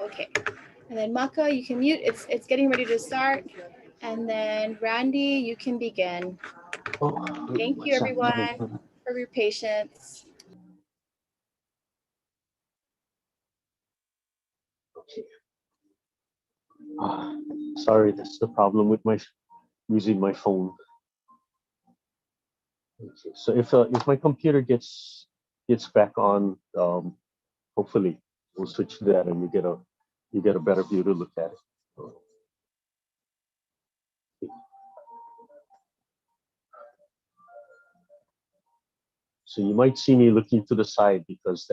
Okay. And then Maka, you can mute. It's getting ready to start. And then Randy, you can begin. Thank you, everyone, for your patience. Okay. Sorry, that's the problem with my using my phone. Okay. So if my computer gets back on, hopefully we'll switch to that and you get a better view to look at it. So you might see me looking to the side because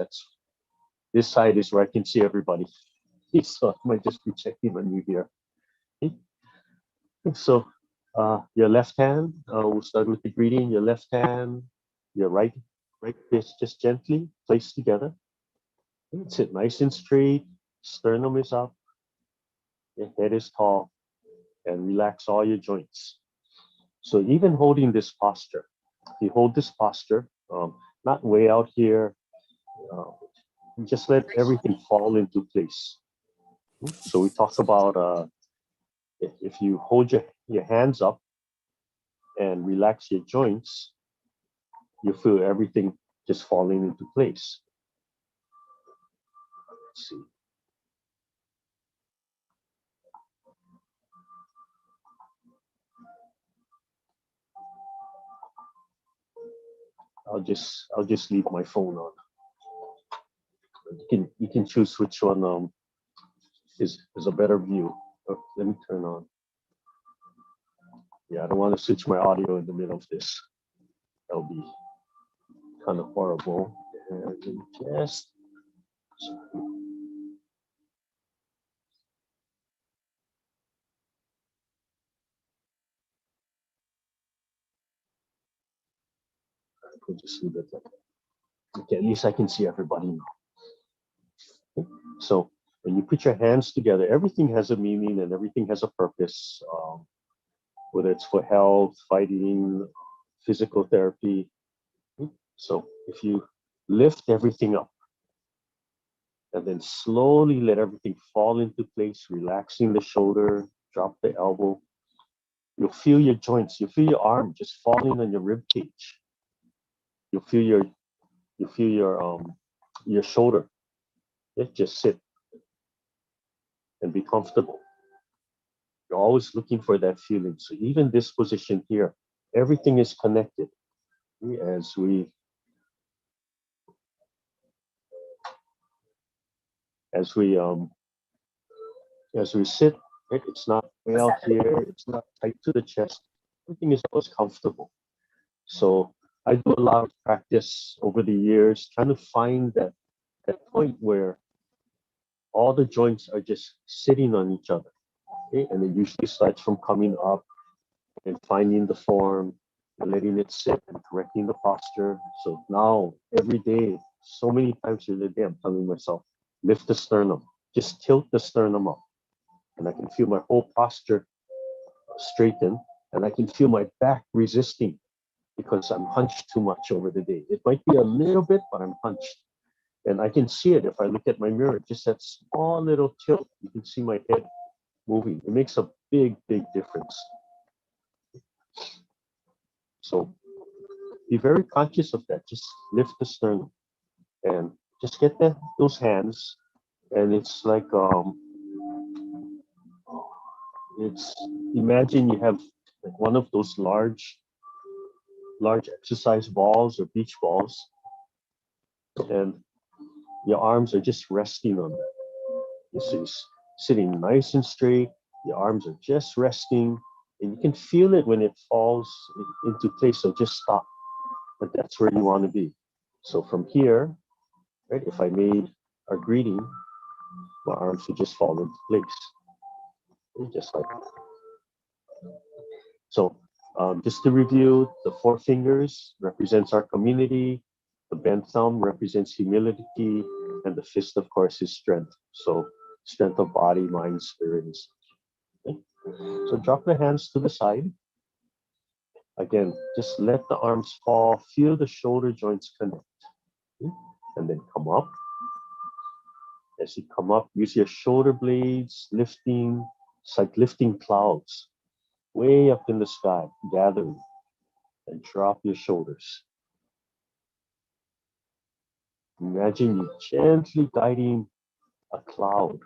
this side is where I can see everybody. So I might just be checking on you here. Okay. So your left hand, we'll start with the greeting. Your left hand, your right fist just gently placed together. Sit nice and straight. Sternum is up. Your head is tall, and relax all your joints. So even holding this posture, you hold this posture, not way out here. Just let everything fall into place. So we talk about if you hold your hands up and relax your joints, you feel everything just falling into place. Let's see. I'll just leave my phone on. You can choose which one is a better view. Oh, let me turn on. Yeah, I don't want to switch my audio in the middle of this. That'll be kind of horrible. And just I'll just leave it like that. Okay, at least I can see everybody now. Okay. So when you put your hands together, everything has a meaning and everything has a purpose. Whether it's for health, fighting, physical therapy. So if you lift everything up and then slowly let everything fall into place, relaxing the shoulder, drop the elbow, you'll feel your joints, you'll feel your arm just falling on your rib cage. You'll feel your shoulder. Just sit and be comfortable. You're always looking for that feeling. So even this position here, everything is connected. As we sit, it's not way out here, it's not tight to the chest. Everything is always comfortable. So I do a lot of practice over the years, trying to find that point where all the joints are just sitting on each other. Okay? And it usually starts from coming up and finding the form and letting it sit and correcting the posture. So now, every day, so many times during the day, I'm telling myself, lift the sternum, just tilt the sternum up. And I can feel my whole posture straighten, and I can feel my back resisting because I'm hunched too much over the day. It might be a little bit, but I'm hunched. And I can see it if I look at my mirror, just that small little tilt. You can see my head moving. It makes a big, big difference. So be very conscious of that. Just lift the sternum and just get those hands. And it's like, imagine you have like one of those large exercise balls or beach balls, and your arms are just resting on that. So you're sitting nice and straight, your arms are just resting, and you can feel it when it falls into place, so just stop. But that's where you want to be. So from here, right, if I made a greeting, my arms would just fall into place. Just like that. So just to review, the four fingers represents our community, the bent thumb represents humility, and the fist, of course, is strength. So strength of body, mind, spirit. Okay? So drop the hands to the side. Again, just let the arms fall, feel the shoulder joints connect. Okay? And then come up As you come up, use your shoulder blades lifting. It's like lifting clouds way up in the sky, gathering, and drop your shoulders. Imagine you gently guiding a cloud.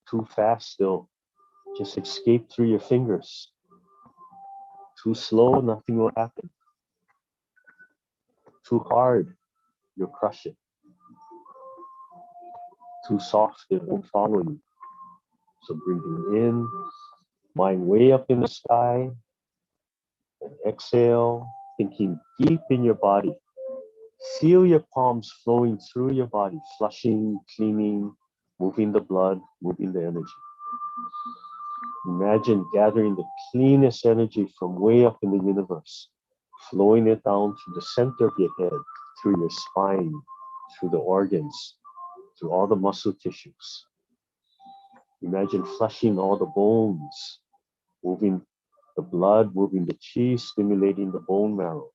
Too fast still, just escape through your fingers. Too slow, nothing will happen. Too hard, you'll crush it. Too soft, it won't follow you. So breathing in, mind way up in the sky, and exhale, thinking deep in your body. Feel your palms flowing through your body, flushing, cleaning, moving the blood, moving the energy. Imagine gathering the cleanest energy from way up in the universe, flowing it down to the center of your head, through your spine, through the organs, through all the muscle tissues. Imagine flushing all the bones, moving the blood, moving the chi, stimulating the bone marrow.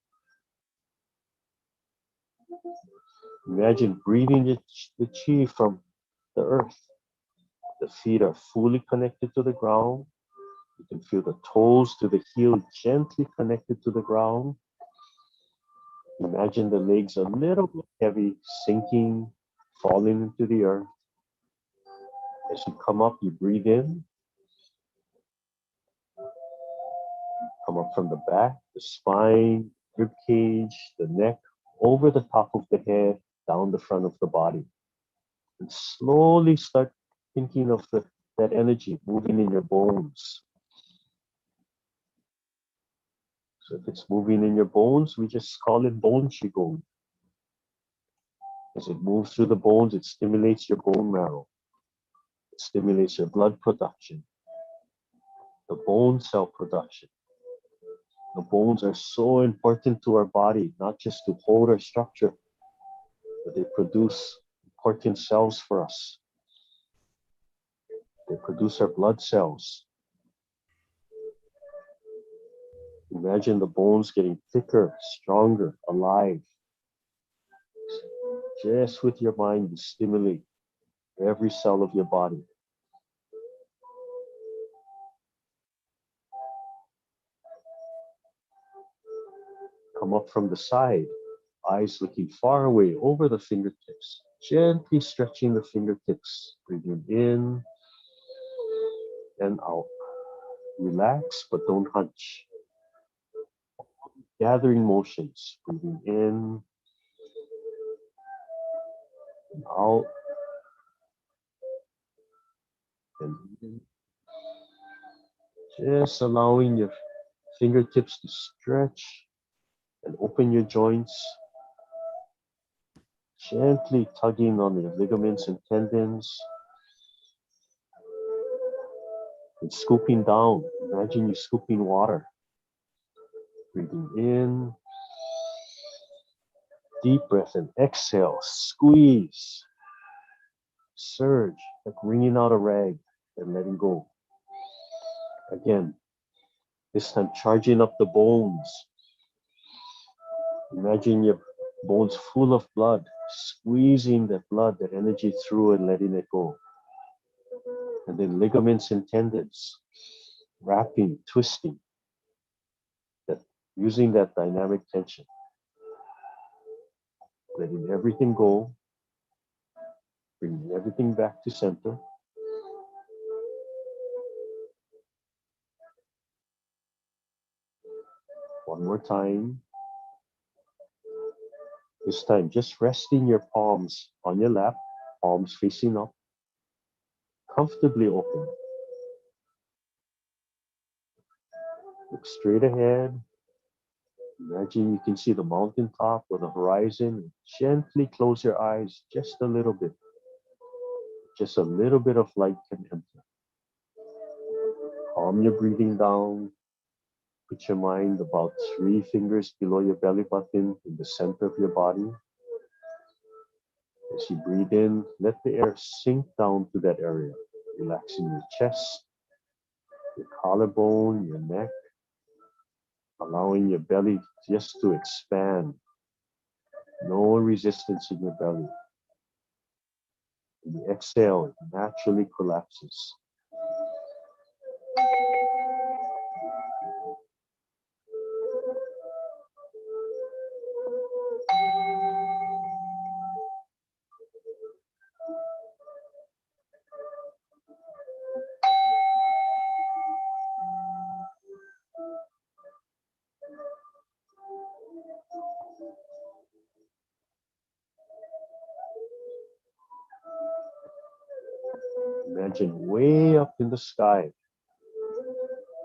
Imagine breathing the chi from the earth. The feet are fully connected to the ground. You can feel the toes to the heel gently connected to the ground. Imagine the legs a little bit heavy, sinking, falling into the earth. As you come up, you breathe in. Come up from the back, the spine, rib cage, the neck, over the top of the head, down the front of the body. And slowly start thinking of that energy moving in your bones. So if it's moving in your bones, we just call it bone qigong. As it moves through the bones, it stimulates your bone marrow. It stimulates your blood production, the bone cell production. The bones are so important to our body, not just to hold our structure, but they produce important cells for us. They produce our blood cells. Imagine the bones getting thicker, stronger, alive. Just with your mind, you stimulate every cell of your body. Come up from the side, eyes looking far away over the fingertips, gently stretching the fingertips, breathing in and out. Relax, but don't hunch. Gathering motions, breathing in and out and in. Just allowing your fingertips to stretch and open your joints. Gently tugging on your ligaments and tendons. And scooping down. Imagine you scooping water. Breathing in. Deep breath and exhale. Squeeze. Surge, like wringing out a rag and letting go. Again, this time charging up the bones. Imagine your bones full of blood, squeezing that blood, that energy through and letting it go. And then ligaments and tendons, wrapping, twisting, using that dynamic tension. Letting everything go, bringing everything back to center. One more time. This time, just resting your palms on your lap, palms facing up, comfortably open. Look straight ahead. Imagine you can see the mountaintop or the horizon. Gently close your eyes just a little bit. Just a little bit of light can enter. Calm your breathing down. Put your mind about 3 fingers below your belly button in the center of your body. As you breathe in, let the air sink down to that area, relaxing your chest, your collarbone, your neck, allowing your belly just to expand. No resistance in your belly. When you exhale, it naturally collapses. Imagine way up in the sky.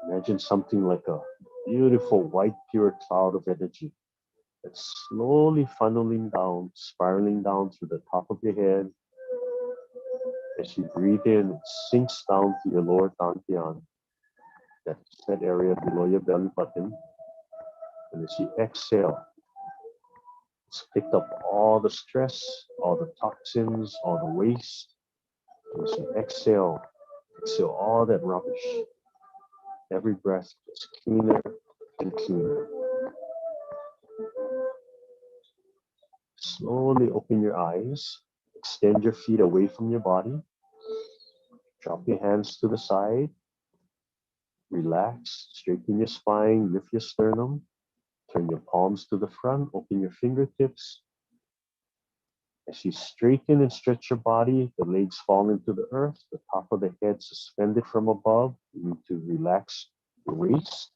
Imagine something like a beautiful white pure cloud of energy that's slowly funneling down, spiraling down through the top of your head. As you breathe in, it sinks down to your lower dantian, that area below your belly button. And as you exhale, it's picked up all the stress, all the toxins, all the waste. And as you exhale all that rubbish. Every breath gets cleaner and cleaner. Slowly open your eyes. Extend your feet away from your body. Drop your hands to the side. Relax. Straighten your spine. Lift your sternum. Turn your palms to the front. Open your fingertips. As you straighten and stretch your body, the legs fall into the earth. The top of the head suspended from above. You need to relax your waist.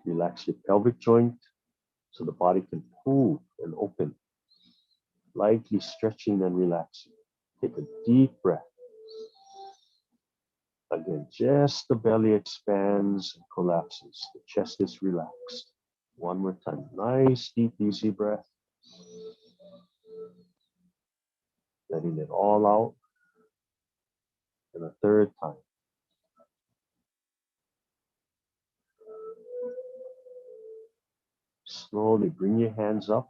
Relax your pelvic joint so the body can move and open. Lightly stretching and relaxing. Take a deep breath. Again, just the belly expands and collapses. The chest is relaxed. One more time. Nice, deep, easy breath. Letting it all out. And a third time. Slowly bring your hands up.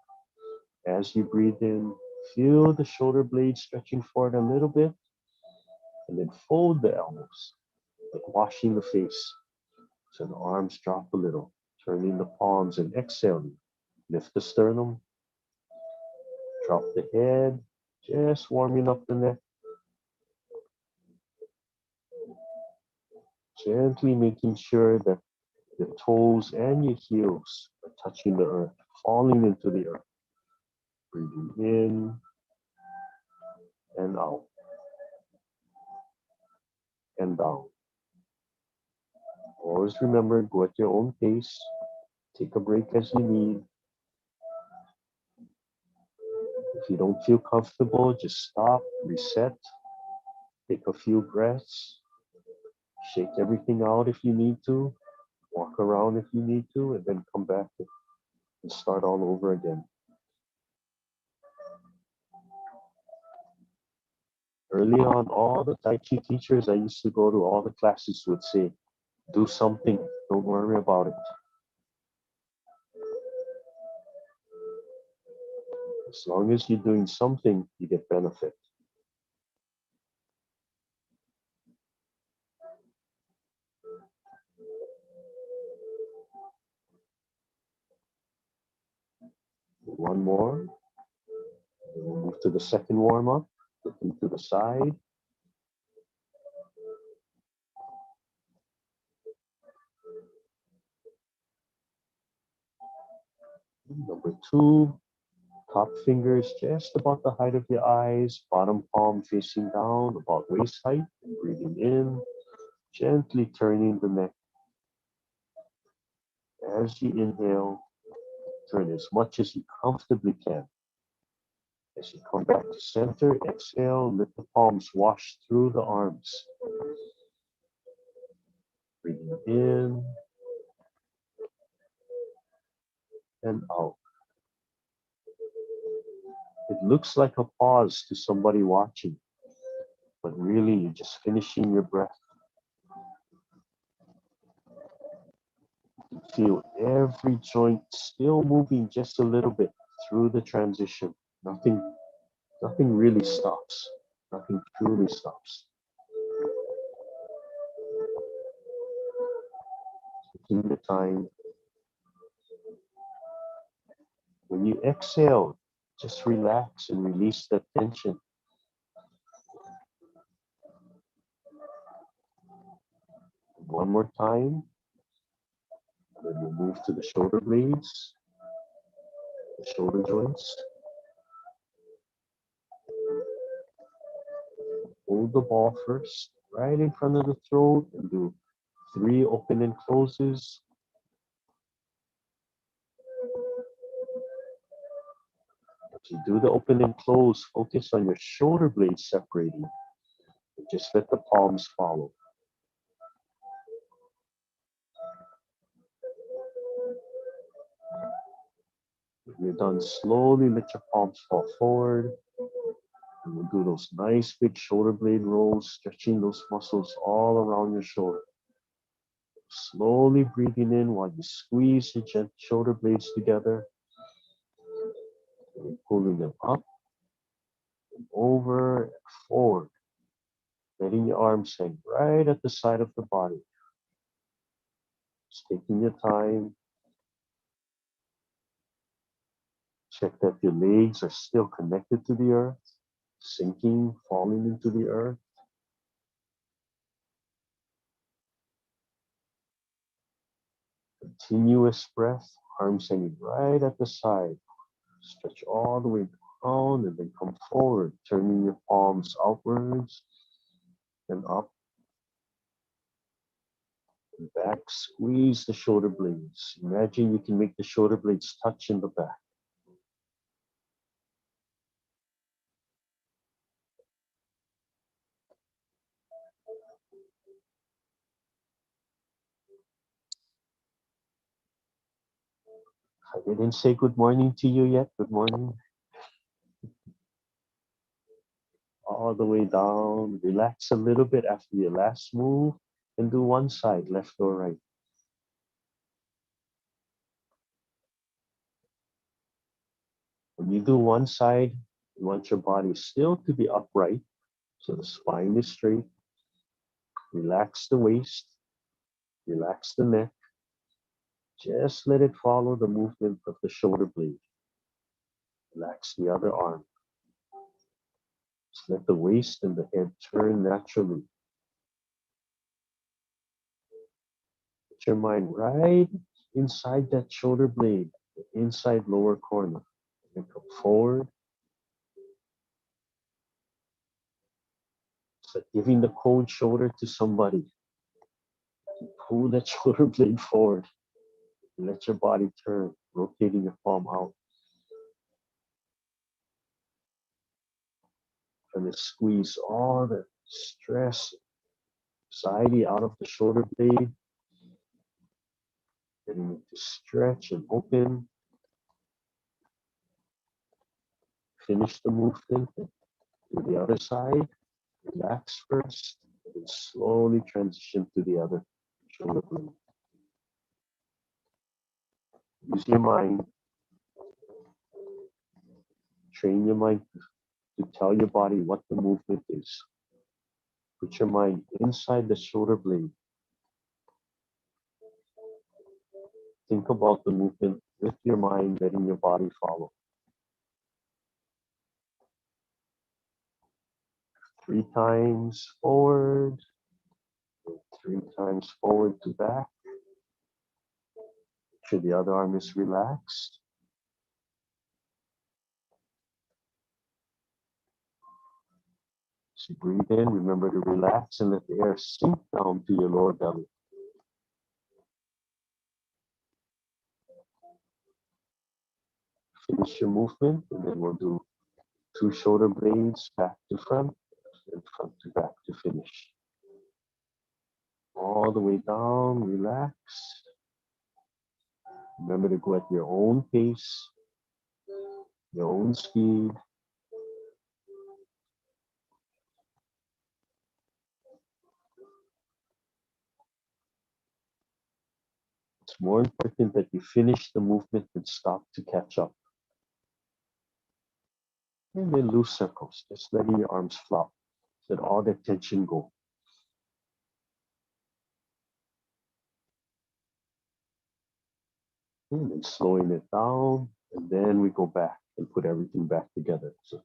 As you breathe in, feel the shoulder blades stretching forward a little bit. And then fold the elbows, like washing the face. So the arms drop a little, turning the palms and exhaling. Lift the sternum, drop the head, just warming up the neck. Gently making sure that the toes and your heels are touching the earth, falling into the earth. Breathing in and out and down. Always remember, go at your own pace. Take a break as you need. If you don't feel comfortable, just stop, reset, take a few breaths, shake everything out if you need to, walk around if you need to, and then come back and start all over again. Early on, all the Tai Chi teachers I used to go to, all the classes would say, do something, don't worry about it. As long as you're doing something, you get benefit. One more. We'll move to the second warm-up. Looking to the side. Number 2, top fingers just about the height of your eyes, bottom palm facing down, about waist height. Breathing in, gently turning the neck. As you inhale, turn as much as you comfortably can. As you come back to center, exhale, let the palms wash through the arms. Breathing in and out. It looks like a pause to somebody watching, but really you're just finishing your breath. You feel every joint still moving just a little bit through the transition. Nothing really stops. Nothing truly stops. Taking the time. When you exhale, just relax and release that tension. One more time. Then we'll move to the shoulder blades, the shoulder joints. Hold the ball first, right in front of the throat, and do 3 open and closes. As you do the open and close, focus on your shoulder blades separating. And just let the palms follow. When you're done, slowly let your palms fall forward. And we'll do those nice big shoulder blade rolls, stretching those muscles all around your shoulder. Slowly breathing in while you squeeze your shoulder blades together. And pulling them up and over and forward. Letting your arms hang right at the side of the body. Just taking your time. Check that your legs are still connected to the earth, sinking, falling into the earth. Continuous breath, arms hanging right at the side. Stretch all the way down and then come forward, turning your palms outwards and up and back. Squeeze the shoulder blades. Imagine you can make the shoulder blades touch in the back. I didn't say good morning to you yet. Good morning. All the way down. Relax a little bit after your last move and do one side, left or right. When you do one side, you want your body still to be upright, so the spine is straight. Relax the waist, relax the neck. Just let it follow the movement of the shoulder blade. Relax the other arm. Just let the waist and the head turn naturally. Put your mind right inside that shoulder blade, the inside lower corner. And come forward. It's like giving the cold shoulder to somebody. Pull that shoulder blade forward. And let your body turn, rotating your palm out. Trying to squeeze all the stress, anxiety out of the shoulder blade. Getting it to stretch and open. Finish the movement. To the other side. Relax first. And slowly transition to the other shoulder blade. Use your mind. Train your mind to tell your body what the movement is. Put your mind inside the shoulder blade. Think about the movement with your mind, letting your body follow. 3 times forward, 3 times forward to back. Make sure the other arm is relaxed. As you breathe in, remember to relax and let the air sink down to your lower belly. Finish your movement, and then we'll do 2 shoulder blades back to front and front to back to finish. All the way down, relax. Remember to go at your own pace, your own speed. It's more important that you finish the movement than stop to catch up. And then loose circles, just letting your arms flop. Let all that tension go. And then slowing it down, and then we go back and put everything back together. So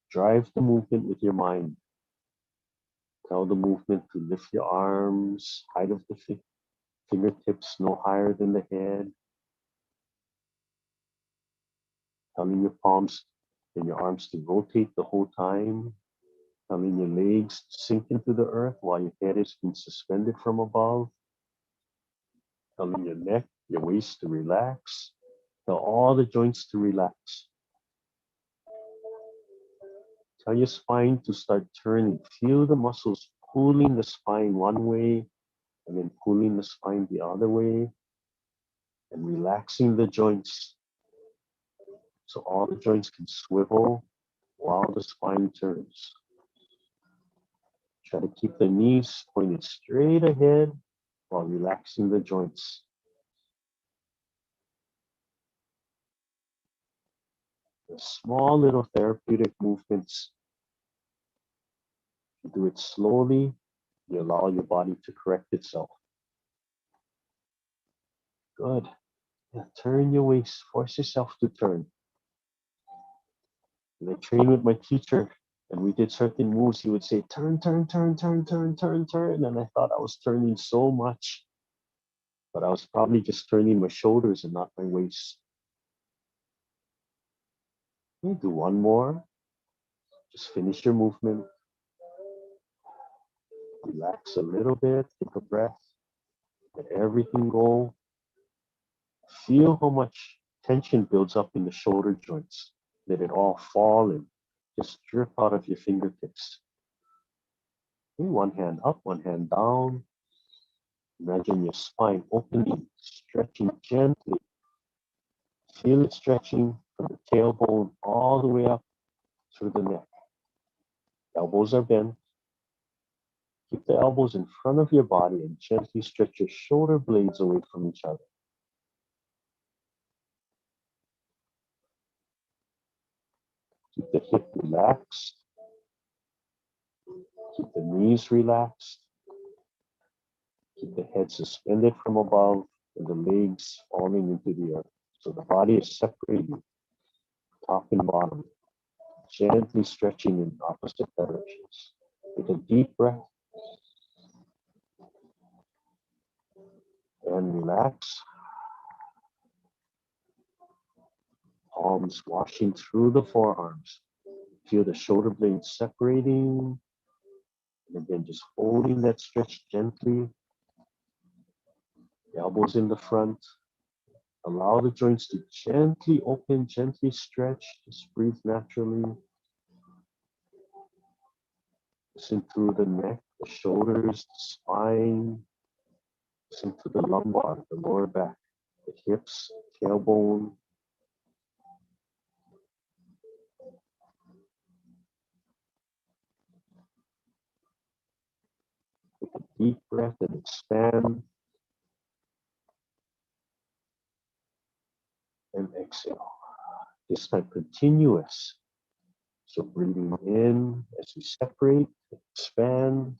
drive the movement with your mind. Tell the movement to lift your arms, height of the fingertips no higher than the head. Telling your palms and your arms to rotate the whole time. Telling your legs to sink into the earth while your head is being suspended from above. Telling your neck, your waist to relax. Tell all the joints to relax. Tell your spine to start turning. Feel the muscles pulling the spine one way and then pulling the spine the other way and relaxing the joints so all the joints can swivel while the spine turns. Try to keep the knees pointed straight ahead while relaxing the joints. The small little therapeutic movements. You do it slowly, you allow your body to correct itself. Good. Yeah, turn your waist, force yourself to turn. And I trained with my teacher, and we did certain moves. He would say, turn, turn, turn, turn, turn, turn, turn. And I thought I was turning so much, but I was probably just turning my shoulders and not my waist. You do one more. Just finish your movement. Relax a little bit, take a breath, let everything go. Feel how much tension builds up in the shoulder joints. Let it all fall and just drip out of your fingertips. Okay, one hand up, one hand down. Imagine your spine opening, stretching gently. Feel it stretching from the tailbone all the way up through the neck. Elbows are bent. Keep the elbows in front of your body and gently stretch your shoulder blades away from each other. Keep the hip relaxed. Keep the knees relaxed. Keep the head suspended from above and the legs falling into the earth. So the body is separating, top and bottom, gently stretching in opposite directions. Take a deep breath and relax. Palms washing through the forearms. Feel the shoulder blades separating. And again, just holding that stretch gently. Elbows in the front. Allow the joints to gently open, gently stretch. Just breathe naturally. Listen through the neck, the shoulders, the spine. Listen to the lumbar, the lower back, the hips, tailbone. Take a deep breath and expand. And exhale. This time continuous. So breathing in as we separate, expand,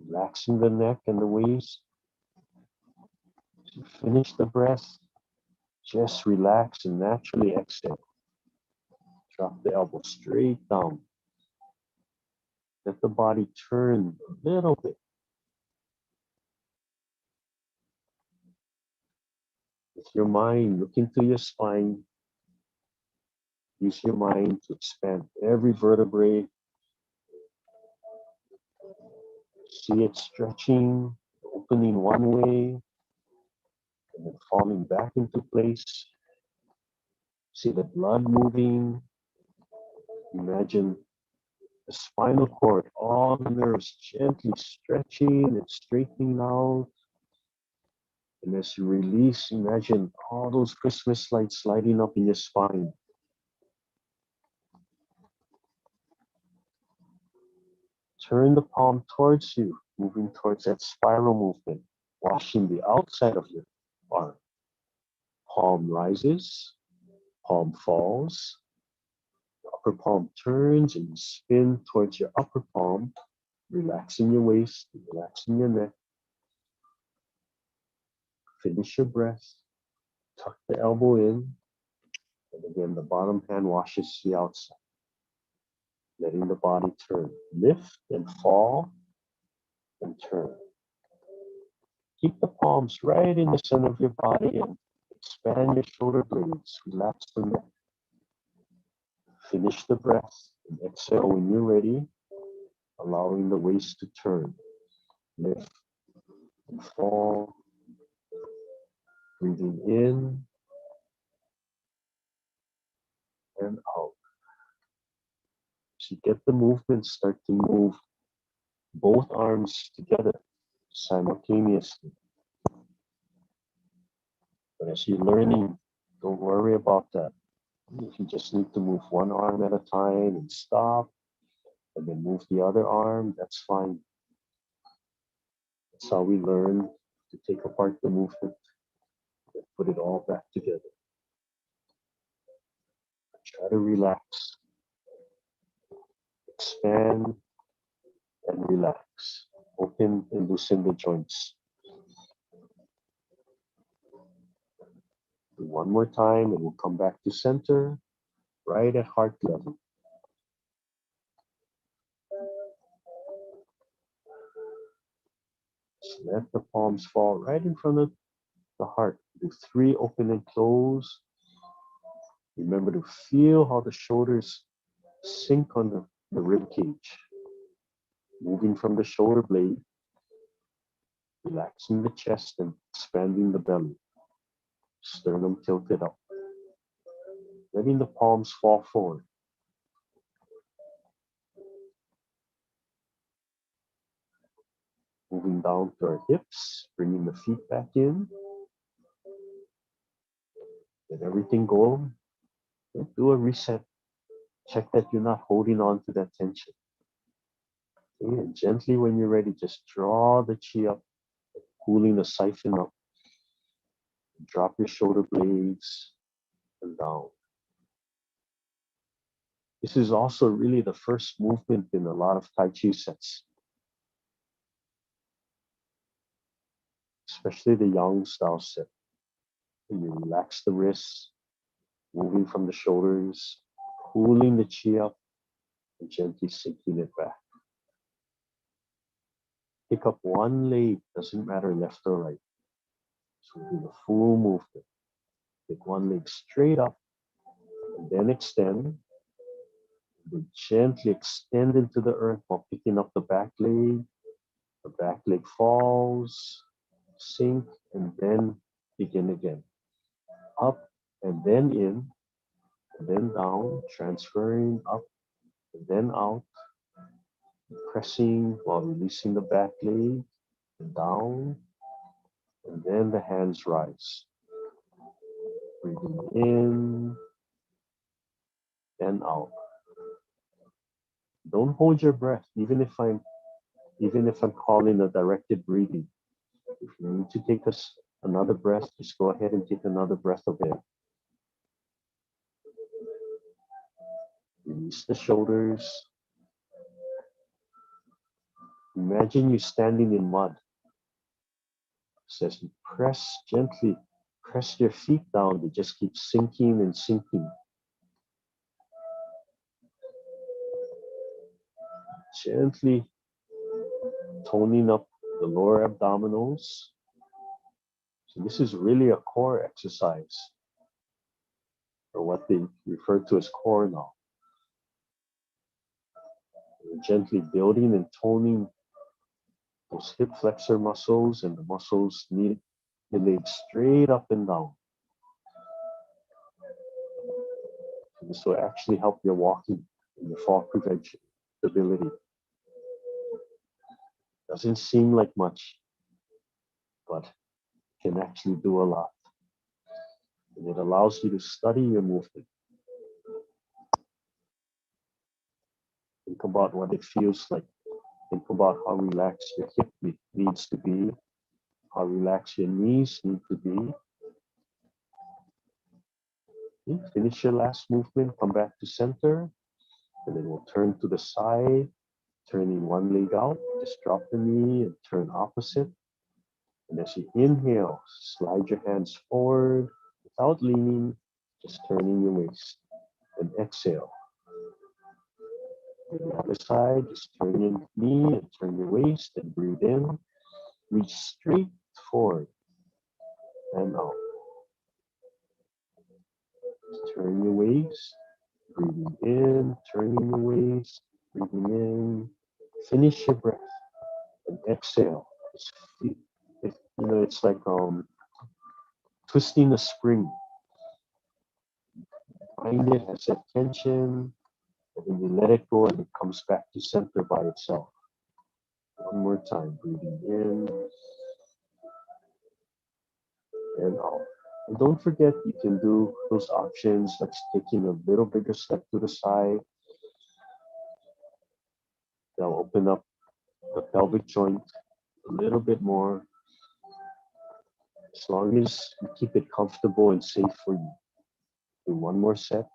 relaxing the neck and the waist. As you finish the breath, just relax and naturally exhale. Drop the elbow straight down. Let the body turn a little bit. With your mind, look into your spine. Use your mind to expand every vertebrae. See it stretching, opening one way, and then falling back into place. See the blood moving. Imagine the spinal cord, all the nerves gently stretching and straightening out. And as you release, imagine all those Christmas lights lighting up in your spine. Turn the palm towards you, moving towards that spiral movement, washing the outside of your arm. Palm rises, palm falls, upper palm turns and you spin towards your upper palm, relaxing your waist, relaxing your neck. Finish your breath, tuck the elbow in, and again the bottom hand washes the outside. letting the body turn. Lift and fall and turn. Keep the palms right in the center of your body and expand your shoulder blades. Relax the neck. Finish the breath and exhale when you're ready, allowing the waist to turn. Lift and fall. Breathing in and out. As you get the movement, start to move both arms together simultaneously. But as you're learning, don't worry about that. If you just need to move one arm at a time and stop, and then move the other arm, that's fine. That's how we learn to take apart the movement and put it all back together. Try to relax, expand, and relax. Open and loosen the joints. Do one more time, and we'll come back to center, right at heart level. Just let the palms fall right in front of the heart. Do 3 open and close. Remember to feel how the shoulders sink on the rib cage. Moving from the shoulder blade, relaxing the chest and expanding the belly. Sternum tilted up. Letting the palms fall forward. Moving down to our hips, bringing the feet back in. Let everything go. Do a reset. Check that you're not holding on to that tension. Okay, and gently, when you're ready, just draw the chi up, cooling the siphon up. Drop your shoulder blades and down. This is also really the first movement in a lot of Tai Chi sets, especially the Yang style set. And you relax the wrists, moving from the shoulders, cooling the chi up, and gently sinking it back. Pick up one leg, doesn't matter left or right. So we do the full movement. Take one leg straight up, and then extend. Then gently extend into the earth while picking up the back leg. The back leg falls, sink, and then begin again. Up and then in, and then down, transferring up and then out, pressing while releasing the back leg, and down, and then the hands rise. Breathing in and out. Don't hold your breath, even if I'm calling a directed breathing. If you need to take another breath, just go ahead and take another breath of air. Release the shoulders. Imagine you standing in mud. So as you gently press your feet down, they just keep sinking and sinking. Gently toning up the lower abdominals. So this is really a core exercise, or what they refer to as core now. We're gently building and toning those hip flexor muscles and the muscles need the legs straight up and down. So this will actually help your walking and your fall prevention ability. Doesn't seem like much, but can actually do a lot. And it allows you to study your movement. Think about what it feels like. Think about how relaxed your hip needs to be, how relaxed your knees need to be. Okay, finish your last movement, come back to center, and then we'll turn to the side, turning one leg out, just drop the knee and turn opposite. And as you inhale, slide your hands forward without leaning, just turning your waist. And exhale. The other side, just turn your knee and turn your waist and breathe in. Reach straight forward and out. Turn your waist, breathing in, turning your waist, breathing in. Finish your breath and exhale. It's like twisting a spring. Find it, has that tension, and then you let it go and it comes back to center by itself. One more time, breathing in and out. And don't forget, you can do those options, like taking a little bigger step to the side. They'll open up the pelvic joint a little bit more, as long as you keep it comfortable and safe for you. Do one more set,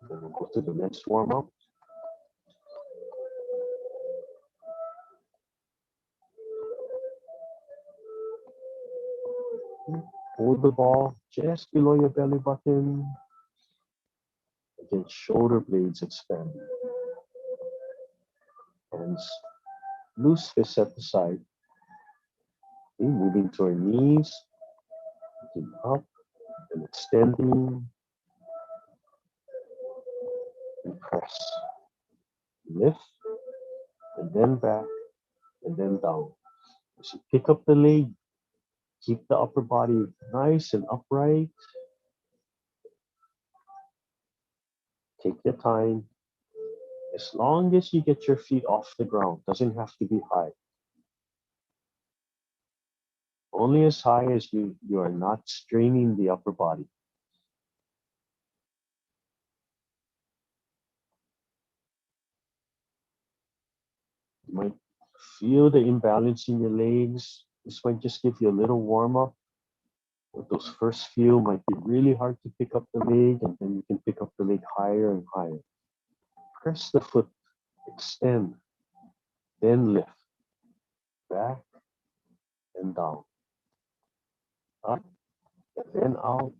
then we'll go to the next warm up. Hold the ball just below your belly button. Again, shoulder blades expanding. Hands loose, fists at the side. Okay, moving to our knees, looking up and extending. And press. Lift, and then back, and then down. As you pick up the leg, keep the upper body nice and upright. Take your time. As long as you get your feet off the ground, doesn't have to be high. Only as high as you are not straining the upper body. You might feel the imbalance in your legs. This might just give you a little warm up. But those first few might be really hard to pick up the leg, and then you can pick up the leg higher and higher. Press the foot, extend, then lift, back and down, up and then out,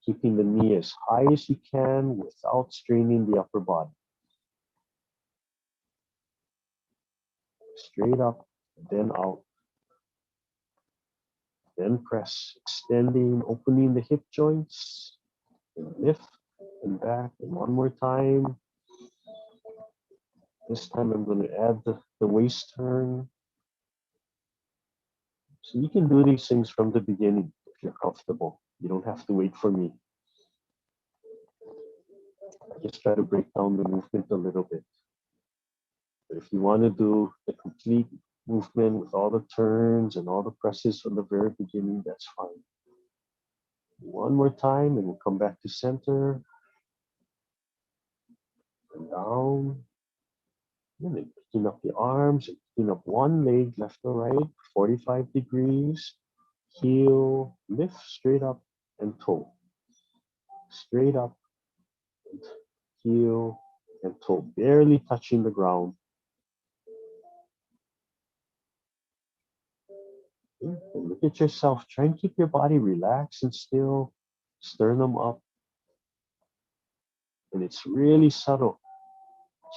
keeping the knee as high as you can without straining the upper body. Straight up, then out, then press, extending, opening the hip joints, and lift and back, and one more time. This time I'm going to add the waist turn. So you can do these things from the beginning if you're comfortable. You don't have to wait for me. I just try to break down the movement a little bit. But if you want to do the complete movement with all the turns and all the presses from the very beginning, that's fine. One more time and we'll come back to center. And down. And then picking up the arms and picking up one leg left or right, 45 degrees. Heel, lift straight up and toe. Straight up and heel and toe, barely touching the ground. And look at yourself. Try and keep your body relaxed and still. Sternum up. And it's really subtle.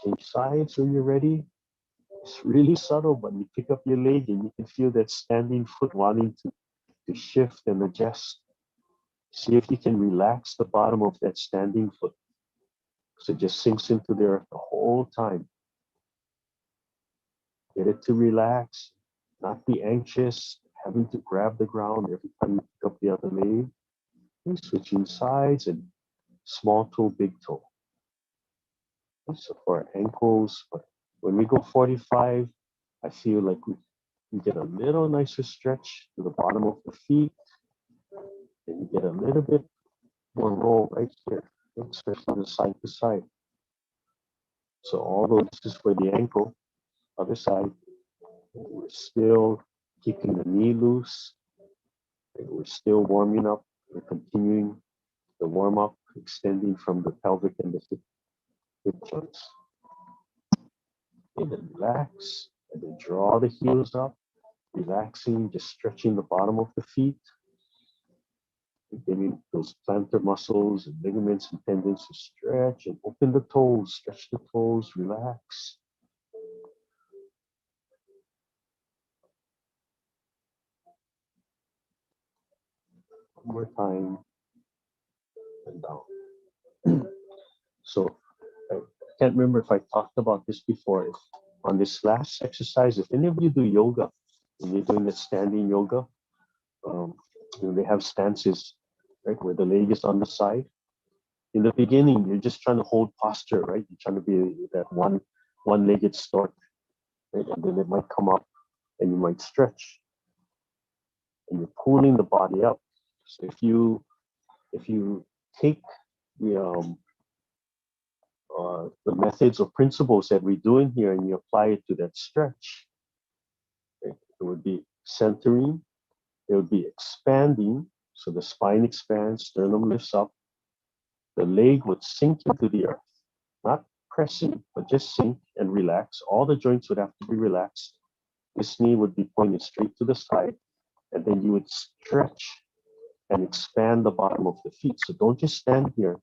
Change sides when you're ready. It's really subtle, but you pick up your leg and you can feel that standing foot wanting to shift and adjust. See if you can relax the bottom of that standing foot. So it just sinks into there the whole time. Get it to relax, not be anxious, having to grab the ground every time you pick up the other leg. And switching sides and small toe, big toe. So for our ankles, but when we go 45, I feel like we get a little nicer stretch to the bottom of the feet. And you get a little bit more roll right here, especially the side to side. So although this is for the ankle, other side, we're still keeping the knee loose. And we're still warming up. We're continuing the warm up, extending from the pelvic and the hip joints. And then relax, and then draw the heels up, relaxing, just stretching the bottom of the feet. Getting those plantar muscles and ligaments and tendons to stretch and open the toes, stretch the toes, relax. One more time and down. So I can't remember if I talked about this before. On this last exercise, if any of you do yoga, when you're doing the standing yoga, they have stances, right, where the leg is on the side. In the beginning, you're just trying to hold posture, right? You're trying to be that one-legged stork, right? And then it might come up and you might stretch and you're pulling the body up. So if you take the methods or principles that we do in here and you apply it to that stretch, right, it would be centering, it would be expanding. So the spine expands, sternum lifts up, the leg would sink into the earth, not pressing, but just sink and relax. All the joints would have to be relaxed. This knee would be pointed straight to the side, and then you would stretch and expand the bottom of the feet. So don't just stand here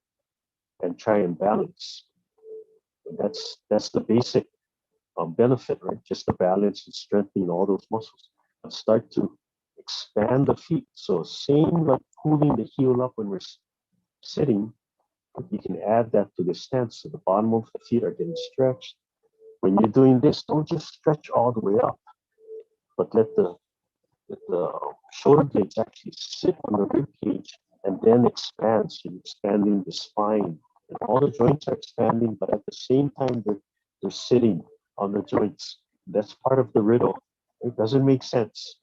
and try and balance. That's the basic benefit, right? Just the balance and strengthening all those muscles. And start to expand the feet. So same like pulling the heel up when we're sitting, you can add that to the stance. So the bottom of the feet are getting stretched. When you're doing this, don't just stretch all the way up, but let the shoulder blades actually sit on the rib cage and then expand. So you're expanding the spine. And all the joints are expanding, but at the same time, they're sitting on the joints. That's part of the riddle. It doesn't make sense.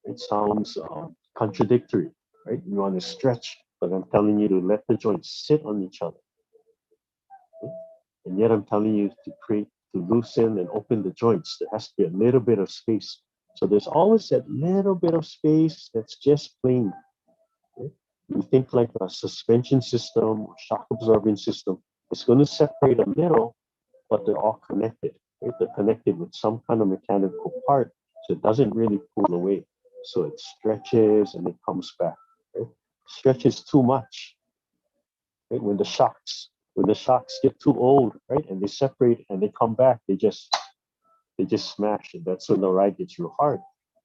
It sounds contradictory, right? You want to stretch, but I'm telling you to let the joints sit on each other. Okay? And yet I'm telling you to loosen and open the joints. There has to be a little bit of space. So there's always that little bit of space that's just plain. Okay? You think like a suspension system or shock absorbing system. It's going to separate a little, but they're all connected. Right? They're connected with some kind of mechanical part, so it doesn't really pull away. So it stretches and it comes back. Right? Stretches too much. Right? When the shocks get too old, right, and they separate and they come back, they just smash, and that's when the ride gets real hard.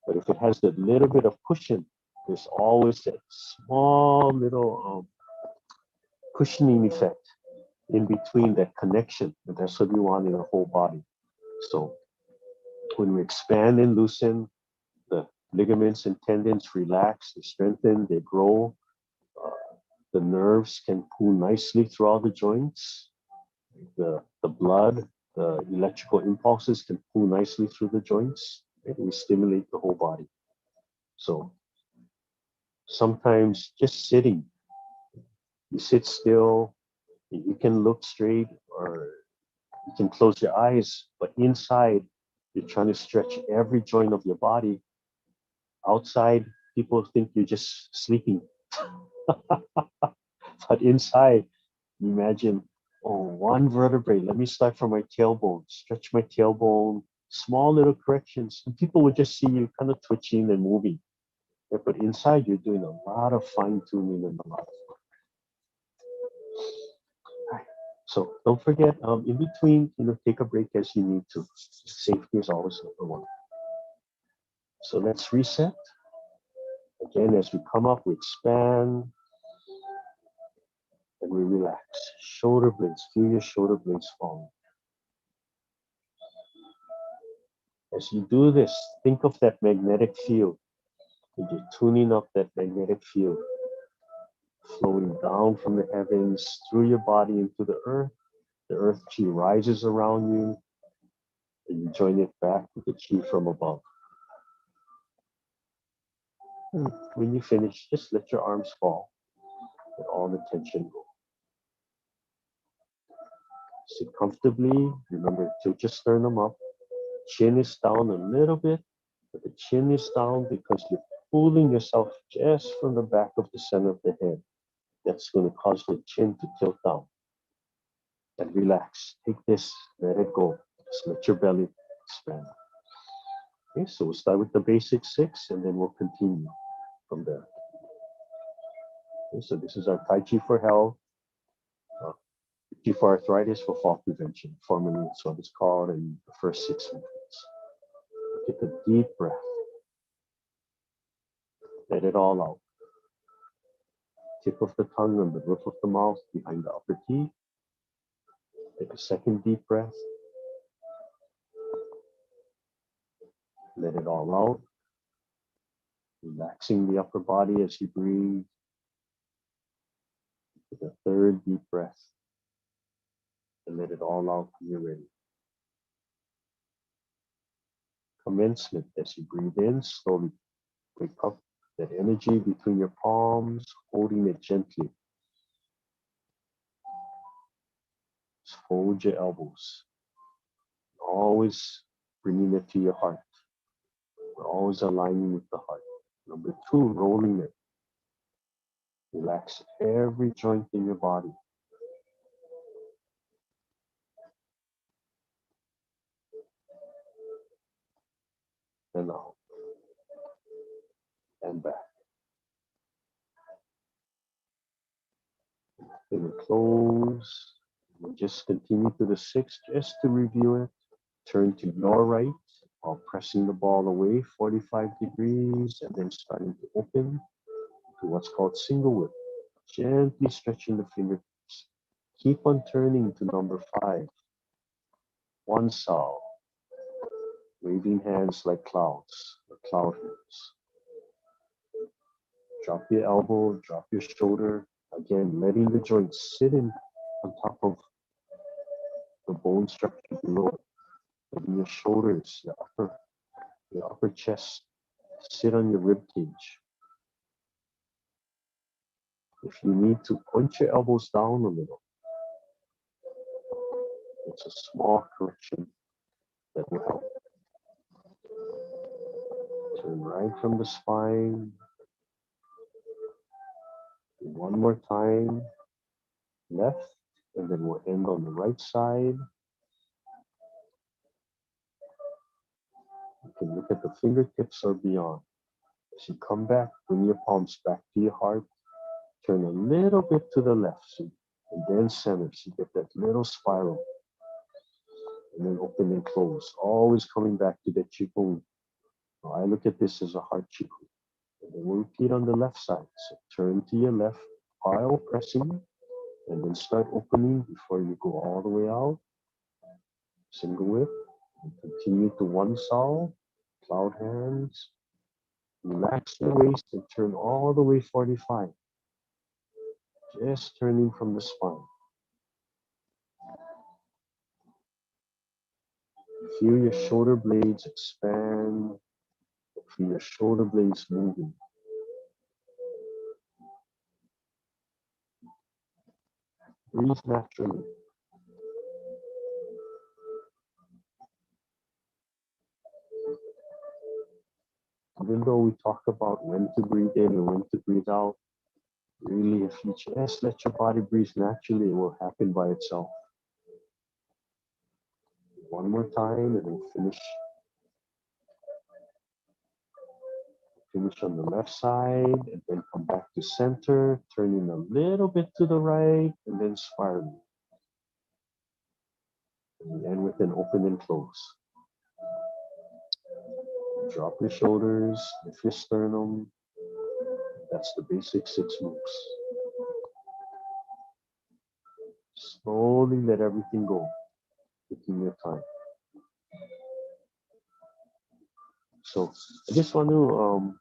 But if it has that little bit of cushion, there's always that small little cushioning effect in between that connection, and that's what we want in the whole body. So when we expand and loosen, the ligaments and tendons relax, they strengthen, they grow. The nerves can pull nicely throughout the joints. The blood, the electrical impulses can pull nicely through the joints. And we stimulate the whole body. So sometimes just sitting, you sit still, you can look straight or you can close your eyes, but inside, you're trying to stretch every joint of your body. Outside, people think you're just sleeping. But inside, imagine, oh, one vertebrae. Let me start from my tailbone, stretch my tailbone, small little corrections. And people would just see you kind of twitching and moving. But inside, you're doing a lot of fine tuning and a lot of work. So don't forget, in between, take a break as you need to. Safety is always number one. So let's reset. Again, as we come up, we expand and we relax. Shoulder blades, feel your shoulder blades falling. As you do this, think of that magnetic field. And you're tuning up that magnetic field, flowing down from the heavens through your body into the earth. The earth chi rises around you, and you join it back with the chi from above. And when you finish, just let your arms fall. Let all the tension go. Sit comfortably. Remember, tilt your sternum up. Chin is down a little bit, but the chin is down because you're pulling yourself just from the back of the center of the head. That's going to cause the chin to tilt down. And relax. Take this, let it go. Just let your belly expand. Okay, so we'll start with the basic 6 and then we'll continue. from there. Okay, so this is our Tai Chi for health, Tai Chi for arthritis, for fall prevention. Formerly, it's what it's called in the first 6 movements. Take a deep breath. Let it all out. Tip of the tongue on the roof of the mouth behind the upper teeth. Take a second deep breath. Let it all out. Relaxing the upper body as you breathe. Take a third deep breath. And let it all out when you're ready. Commencement as you breathe in, slowly wake up that energy between your palms, holding it gently. Just fold your elbows. Always bringing it to your heart. Always aligning with the heart. Number 2, rolling it. Relax every joint in your body. And out. And back. Then we close. We'll just continue to the 6th just to review it. Turn to your right while pressing the ball away 45 degrees and then starting to open to what's called single whip. Gently stretching the fingertips. Keep on turning to number 5. One sow. Waving hands like clouds, or cloud hands. Drop your elbow, drop your shoulder. Again, letting the joints sit in on top of the bone structure below. Letting your shoulders, your upper chest sit on your rib cage. If you need to point your elbows down a little, it's a small correction that will help. Turn right from the spine. One more time, left, and then we'll end on the right side. You can look at the fingertips or beyond. As you come back, bring your palms back to your heart. Turn a little bit to the left, and then center. So you get that little spiral. And then open and close. Always coming back to the qigong. Now, I look at this as a heart qigong. And then we'll repeat on the left side. So turn to your left while pressing, and then start opening before you go all the way out. Single whip. And continue to one sow. Cloud hands. Relax the waist and turn all the way 45. Just turning from the spine. Feel your shoulder blades expand. Feel your shoulder blades moving. Breathe naturally. Even though we talk about when to breathe in and when to breathe out, really, if you just let your body breathe naturally, it will happen by itself. One more time, and then finish. Finish on the left side, and then come back to center, turning a little bit to the right, and then spiraling. And end with an open and close. Drop your shoulders, lift your sternum. That's the basic 6 moves. Slowly let everything go, taking your time. So I just want to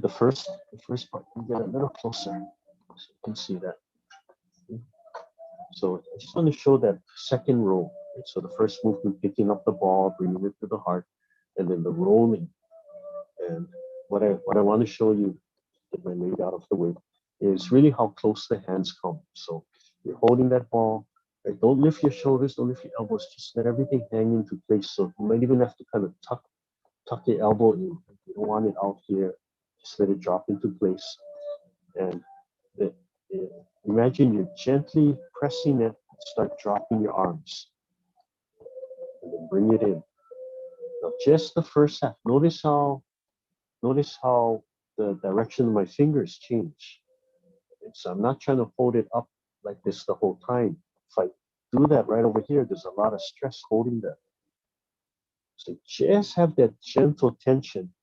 the first part, you get a little closer so you can see that. So I just want to show that second row. So the first movement, picking up the ball, bringing it to the heart, and then the rolling. And what I want to show you, get my leg out of the way, is really how close the hands come. So you're holding that ball. Right? Don't lift your shoulders, don't lift your elbows. Just let everything hang into place. So you might even have to kind of tuck your elbow in. You don't want it out here. Just let it drop into place. And imagine you're gently pressing it. Start dropping your arms. And then bring it in. Now just the first half. Notice how the direction of my fingers change. So I'm not trying to hold it up like this the whole time. If I do that right over here, there's a lot of stress holding that. So just have that gentle tension,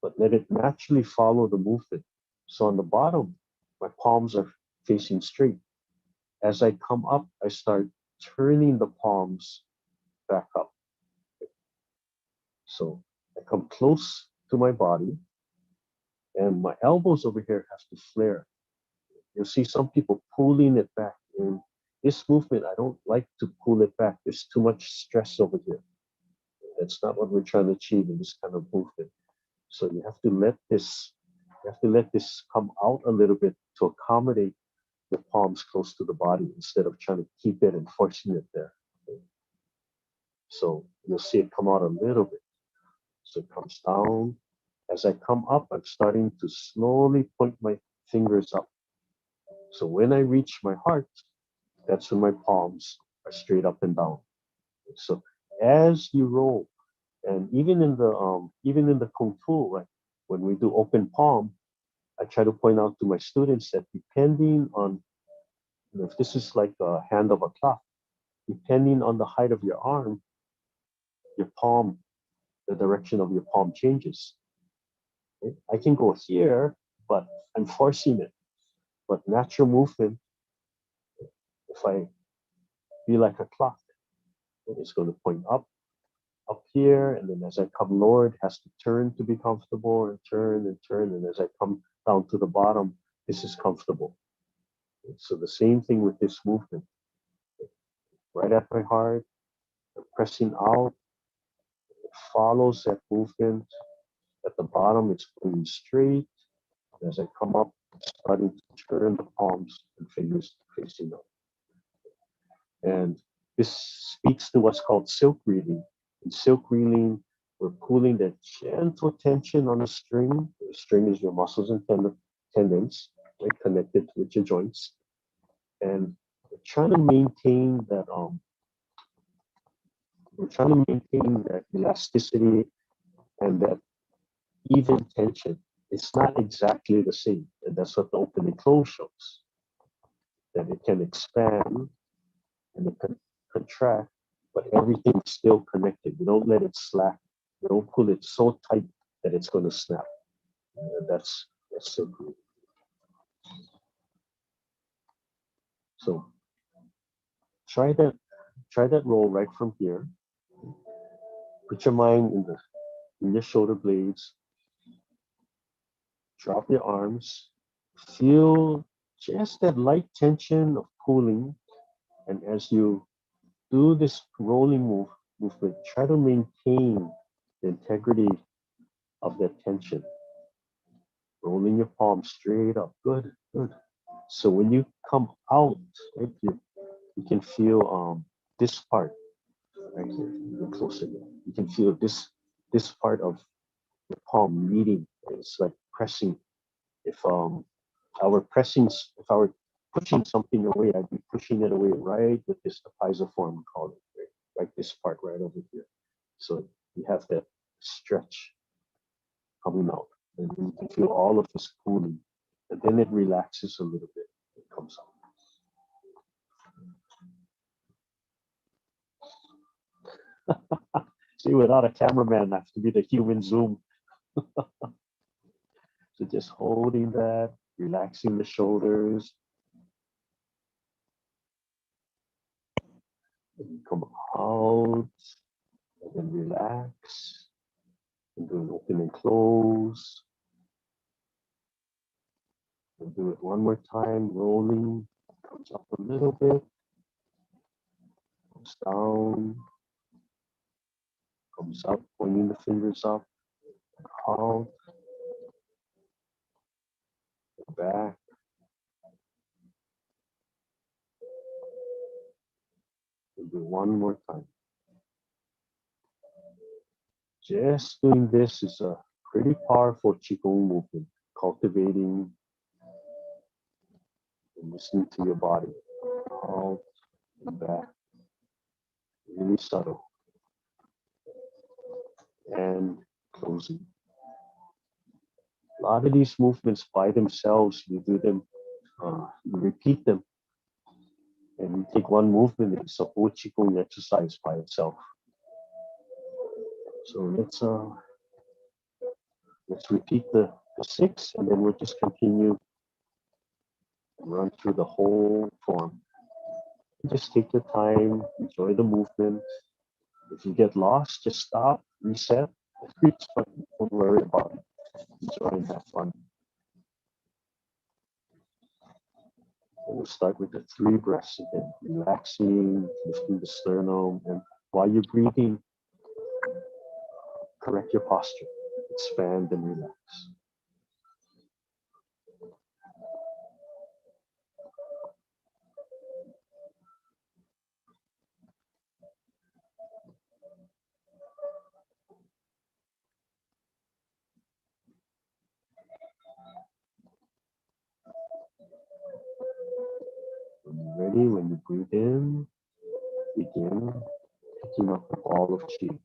but let it naturally follow the movement. So on the bottom, my palms are facing straight. As I come up, I start turning the palms back up. So I come close to my body, and my elbows over here have to flare. You'll see some people pulling it back. In this movement, I don't like to pull it back. There's too much stress over here. That's not what we're trying to achieve in this kind of movement. So you have to let this come out a little bit to accommodate your palms close to the body instead of trying to keep it and forcing it there. So you'll see it come out a little bit. So it comes down. As I come up, I'm starting to slowly point my fingers up. So when I reach my heart, that's when my palms are straight up and down. So as you roll, and even in the Kung Fu, right, when we do open palm, I try to point out to my students that depending on, if this is like a hand of a clock, depending on the height of your arm, your palm, the direction of your palm changes. Right? I can go here, but I'm forcing it. But natural movement, if I be like a clock, it's going to point up here, and then as I come lower, it has to turn to be comfortable and turn and turn. And as I come down to the bottom, this is comfortable. So the same thing with this movement. Right at my heart, pressing out, it follows that movement. At the bottom, it's going straight. As I come up, it's starting to turn the palms and fingers facing up. And this speaks to what's called silk reeling. In silk reeling, we're pulling that gentle tension on a string. The string is your muscles and tendons, right, connected with your joints. And we're trying to maintain that elasticity and that even tension. It's not exactly the same. And that's what the open and close shows. That it can expand and it can contract, but everything's still connected. You don't let it slack. You don't pull it so tight that it's going to snap. And that's so good. So try that roll right from here. Put your mind in your shoulder blades. Drop your arms. Feel just that light tension of pulling. And as you do this rolling movement, try to maintain the integrity of that tension. Rolling your palms straight up. Good, good. So when you come out, right, you can feel this part right here. You're closer. You can feel this part of the palm meeting. It's like pressing. If I were pushing something away, I'd be pushing it away right with this apisiform, we call it, right? Like this part right over here. So you have that stretch coming out, and you can feel all of this cooling, and then it relaxes a little bit. It comes out. See, without a cameraman, I have to be the human zoom. So just holding that, relaxing the shoulders. And you come out, and then relax. And do an open and close. And do it one more time, rolling. Comes up a little bit. Comes down. Comes up, pointing the fingers up. Out. Back. And do one more time. Just doing this is a pretty powerful Qigong movement, cultivating and listening to your body. Out and back. Really subtle. And closing. lot of these movements by themselves, you do them, you repeat them, and you take one movement, it's a whole Qigong exercise by itself. So let's repeat the 6, and then we'll just continue and run through the whole form. Just take your time, enjoy the movement. If you get lost, just stop, reset. It's fun. Don't worry about it. Enjoy and have fun. And we'll start with the 3 breaths again. Relaxing, lifting the sternum, and while you're breathing, correct your posture. Expand and relax. When you're ready, when you breathe in, begin picking up the ball of Qi.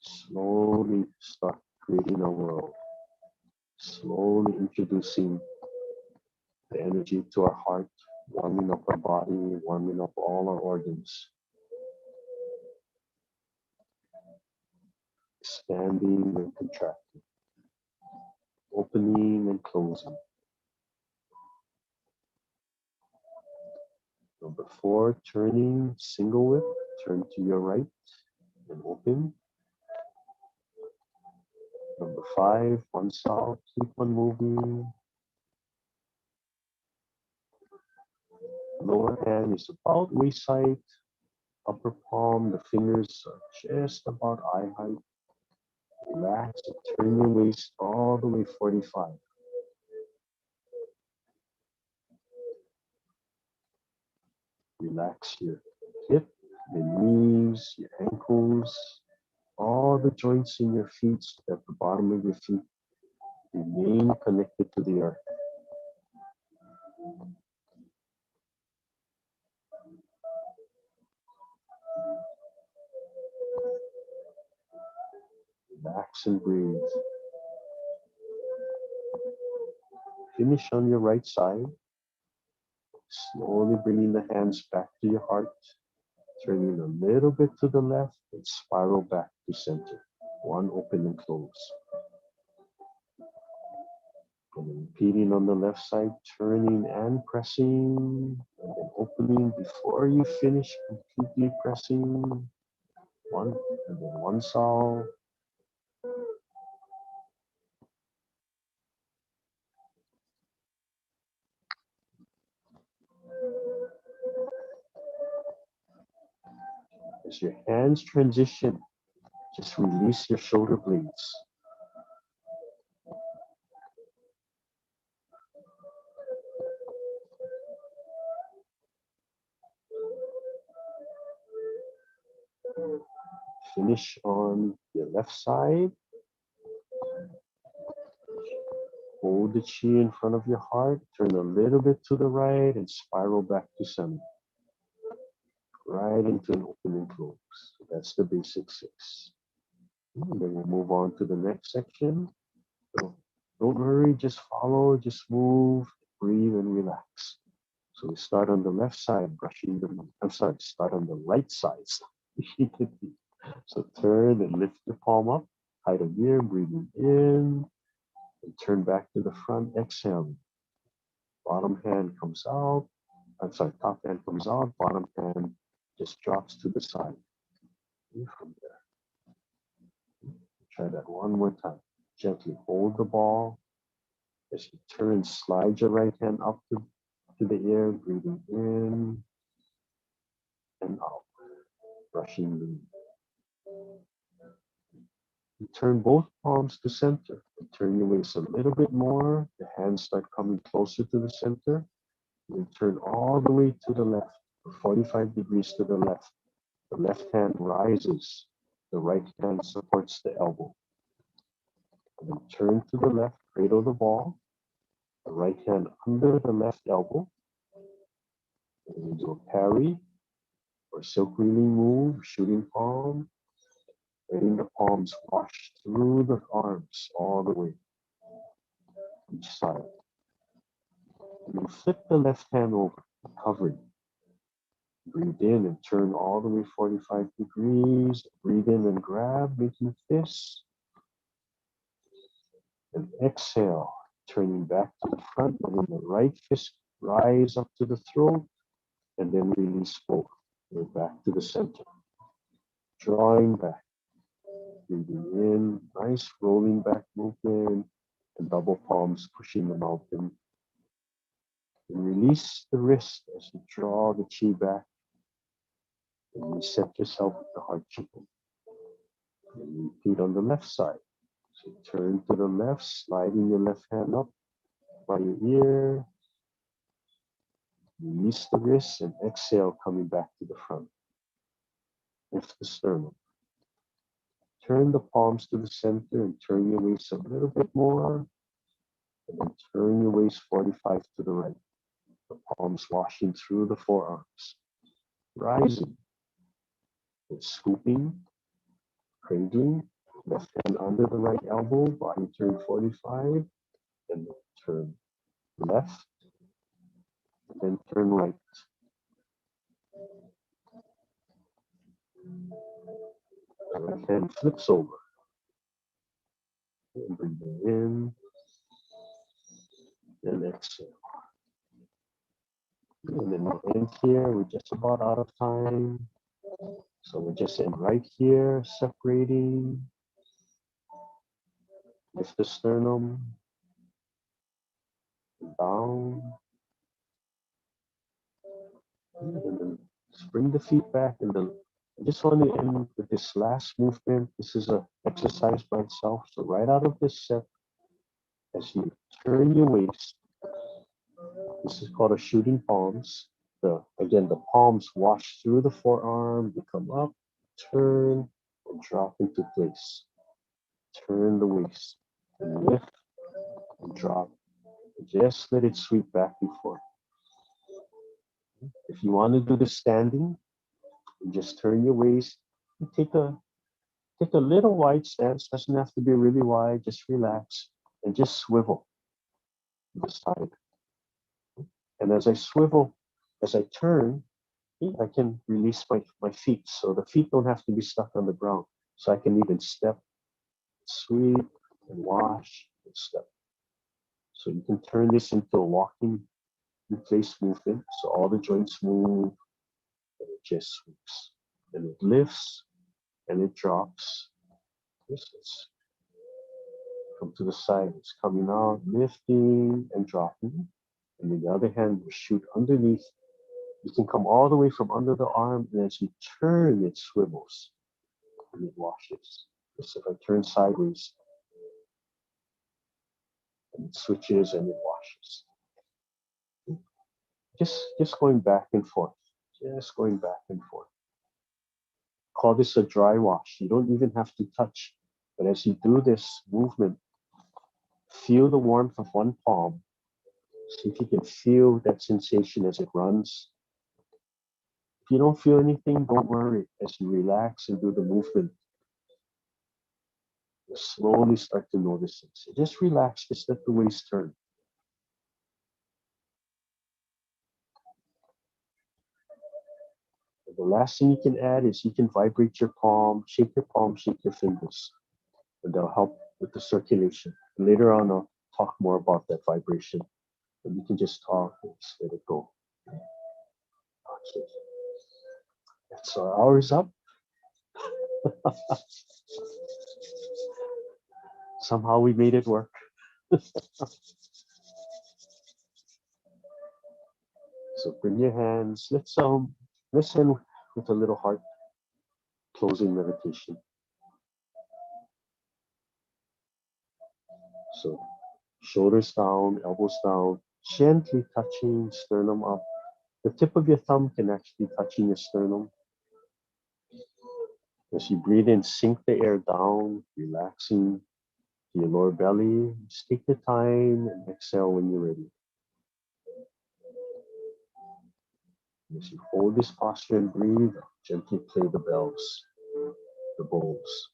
Slowly start creating a world. Slowly introducing the energy to our heart, warming up our body, warming up all our organs. Expanding and contracting. Opening and closing. Number 4, turning, single whip, turn to your right and open. Number 5, one south, keep on moving. Lower hand is about waist height. Upper palm, the fingers are just about eye height. Relax and turn your waist all the way 45. Relax your hip, your knees, your ankles, all the joints in your feet at the bottom of your feet remain connected to the earth. Relax and breathe. Finish on your right side. Slowly bringing the hands back to your heart. Turning a little bit to the left and spiral back to center. One open and close. And then repeating on the left side, turning and pressing, and then opening before you finish completely pressing. One, and then one solve. As your hands transition, just release your shoulder blades. Finish on your left side. Hold the Qi in front of your heart. Turn a little bit to the right and spiral back to center. Right into an open and close. So that's the basic 6. And then we'll move on to the next section. So don't worry, just follow, just move, breathe, and relax. So we start on the left side, start on the right side. So turn and lift your palm up, height of ear, breathing in, and turn back to the front, exhaling. Bottom hand comes out, top hand comes out, bottom hand just drops to the side. And from there. Try that one more time. Gently hold the ball. As you turn, slide your right hand up to the air, breathing in and out, brushing the knee. You turn both palms to center. And turn your waist a little bit more. The hands start coming closer to the center. You turn all the way to the left, 45 degrees to the left. The left hand rises. The right hand supports the elbow. And then turn to the left, cradle the ball. The right hand under the left elbow. And then do a parry or silk reeling move, shooting palm. letting the palms wash through the arms all the way, each side. And then flip the left hand over, covering. Breathe in and turn all the way 45 degrees. Breathe in and grab, making fists. And exhale, turning back to the front, letting the right fist rise up to the throat, and then release both. We're back to the center. Drawing back. Breathing in, nice rolling back movement, and double palms pushing the mountain. And release the wrist as you draw the chi back. And reset yourself with the heart chicken. And repeat on the left side. So turn to the left, sliding your left hand up by your ear. Release the wrist and exhale, coming back to the front. Lift the sternum. Turn the palms to the center and turn your waist a little bit more. And then turn your waist 45 to the right. The palms washing through the forearms. Rising. And scooping. Cradling. Left hand under the right elbow. Body turn 45. And then turn left. And then turn right. The left hand flips over. And breathing in. And exhale. And then we'll end here. We're just about out of time. So we'll just end right here, separating. Lift the sternum. Down. And then just bring the feet back. And then I just want to end with this last movement. This is an exercise by itself. So right out of this set, as you turn your waist, this is called a shooting palms. Again, the palms wash through the forearm, they come up, turn, and drop into place. Turn the waist, and lift, and drop. Just let it sweep back and forth. If you want to do the standing, you just turn your waist, and take a little wide stance. Doesn't have to be really wide, just relax, and just swivel to the side. And as I swivel, as I turn, I can release my feet. So the feet don't have to be stuck on the ground. So I can even step, sweep, and wash, and step. So you can turn this into a walking in place movement. So all the joints move, and it just sweeps. And it lifts, and it drops. This is come to the side. It's coming out, lifting, and dropping. And then the other hand will shoot underneath. You can come all the way from under the arm, and as you turn, it swivels and it washes. So if I turn sideways, and it switches and it washes. Just going back and forth. Just going back and forth. Call this a dry wash. You don't even have to touch. But as you do this movement, feel the warmth of one palm. See if you can feel that sensation as it runs. If you don't feel anything, don't worry. As you relax and do the movement, you slowly start to notice it. So just relax, just let the waist turn. And the last thing you can add is you can vibrate your palm, shake your fingers. And they'll help with the circulation. And later on, I'll talk more about that vibration. And you can just talk and just let it go. Okay. That's our hour's up. Somehow we made it work. So bring your hands. Let's end with a little heart closing meditation. So shoulders down, elbows down, gently touching sternum up. The tip of your thumb can actually touch your sternum. As you breathe in, sink the air down, relaxing to your lower belly. Just take your time and exhale when you're ready. As you hold this posture and breathe, gently play the bells, the bowls.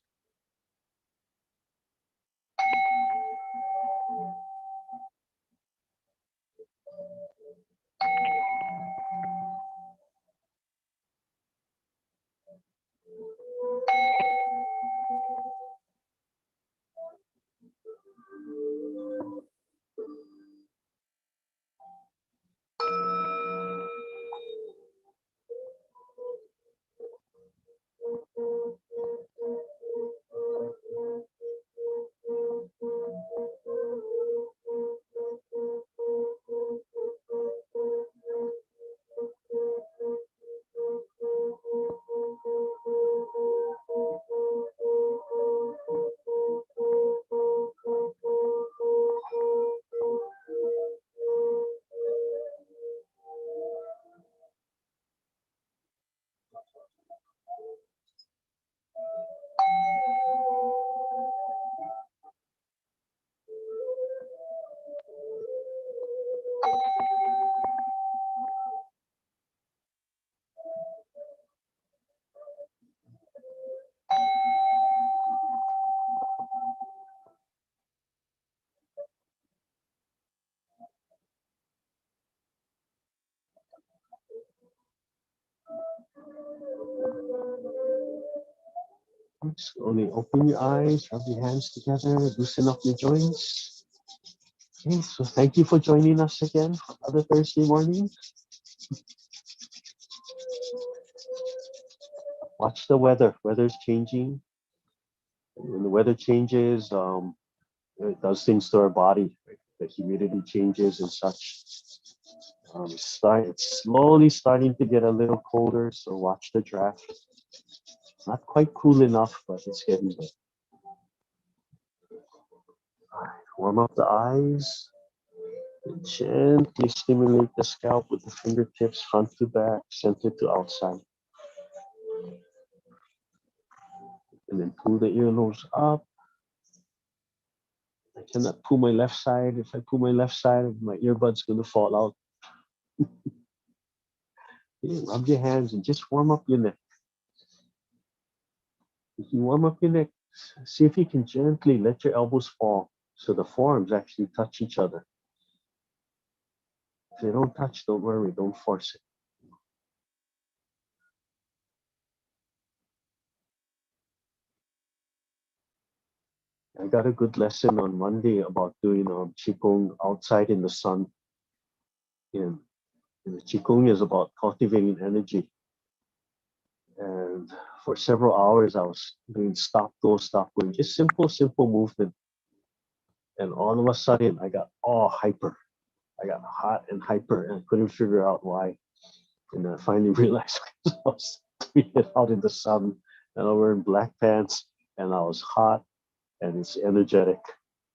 Slowly open your eyes, rub your hands together, loosen up your joints. Okay, so thank you for joining us again for another Thursday morning. Watch the weather. Weather's changing. When the weather changes, it does things to our body. Right? The humidity changes and such. It's slowly starting to get a little colder, so watch the draft. Not quite cool enough, but it's getting there. All right, warm up the eyes. Gently stimulate the scalp with the fingertips, front to back, center to outside. And then pull the earlobes up. I cannot pull my left side. If I pull my left side, my earbud's going to fall out. Okay, rub your hands and just warm up your neck. If you warm up your neck, see if you can gently let your elbows fall so the forearms actually touch each other. If they don't touch, don't worry, don't force it. I got a good lesson on Monday about doing Qigong outside in the sun. And the Qigong is about cultivating energy. And for several hours, I was doing stop, go, just simple movement. And all of a sudden, I got all hyper. I got hot and hyper, and I couldn't figure out why. And I finally realized I was doing it out in the sun, and I was wearing black pants, and I was hot, and it's energetic,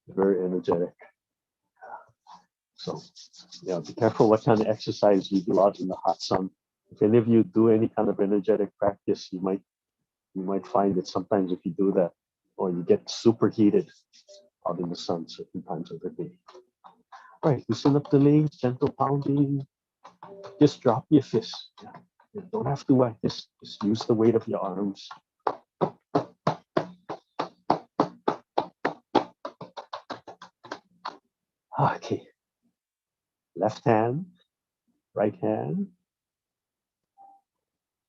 very energetic. So, yeah, be careful what kind of exercise you do out in the hot sun. If any of you do any kind of energetic practice, you might find that sometimes if you do that, or you get superheated out in the sun certain times of the day. All right, loosen up the legs, gentle pounding. Just drop your fists. Yeah. You don't have to whack. Just use the weight of your arms. Okay. Left hand, right hand.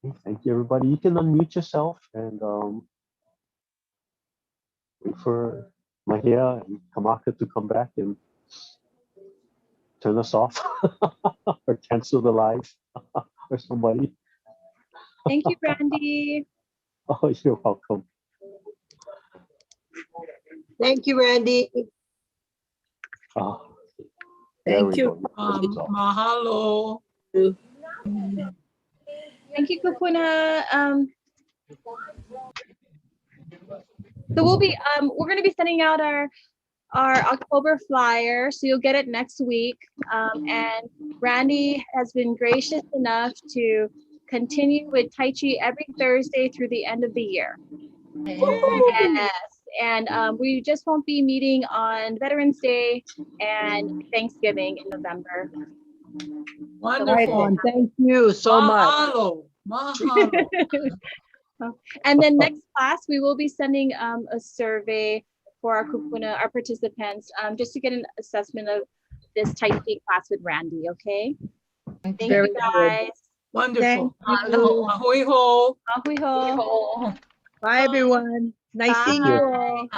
Okay, thank you, everybody. You can unmute yourself and wait for Mahia and Kamaka to come back and turn us off or cancel the live or somebody. Thank you, Randy. Oh, you're welcome. Thank you, Randy. Oh, Thank you. Mahalo. Thank you, Kupuna. So we're going to be sending out our October flyer, so you'll get it next week. And Randy has been gracious enough to continue with Tai Chi every Thursday through the end of the year. Yes, and we just won't be meeting on Veterans Day and Thanksgiving in November. Wonderful. Right, thank you so much. Mahalo. And then next class, we will be sending a survey for our kupuna, our participants, just to get an assessment of this Tai Chi class with Randy, okay? Thank Very you, guys. Wonderful. Thank you. Ahoy ho. Ahui ho. Bye, everyone. Nice seeing you. Bye.